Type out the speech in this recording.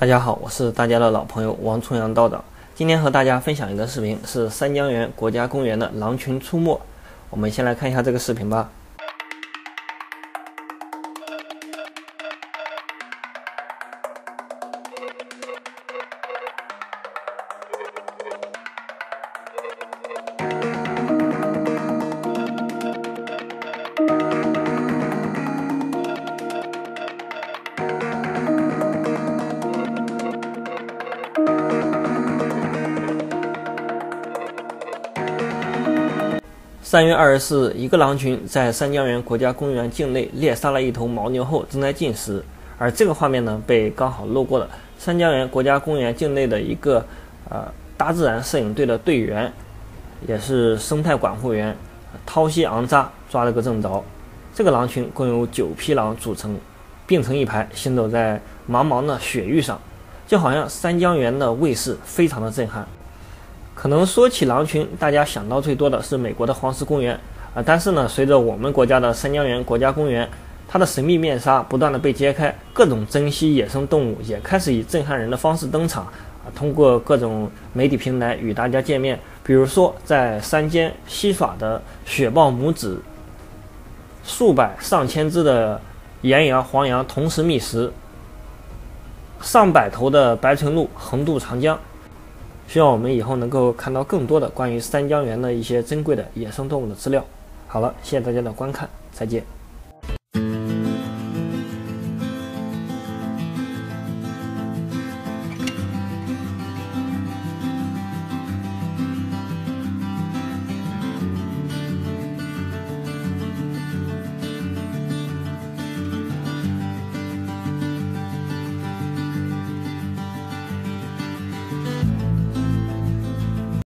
大家好，我是大家的老朋友王重阳道长。今天和大家分享一个视频，是三江源国家公园的狼群出没。我们先来看一下这个视频吧。3月24日，一个狼群在三江源国家公园境内猎杀了一头牦牛后正在进食，而这个画面呢被刚好路过了三江源国家公园境内的一个大自然摄影队的队员，也是生态管护员掏西昂扎抓了个正着。这个狼群共有9匹狼组成，并成一排行走在茫茫的雪域上，就好像三江源的卫士非常的震撼。可能说起狼群，大家想到最多的是美国的黄石公园但是呢，随着我们国家的三江源国家公园，它的神秘面纱不断的被揭开，各种珍稀野生动物也开始以震撼人的方式登场通过各种媒体平台与大家见面。比如说在山间嬉耍的雪豹母子，数百上千只的岩羊、黄羊同时觅食，上百头的白唇鹿横渡长江。希望我们以后能够看到更多的关于三江源的一些珍贵的野生动物的资料。好了，谢谢大家的观看，再见。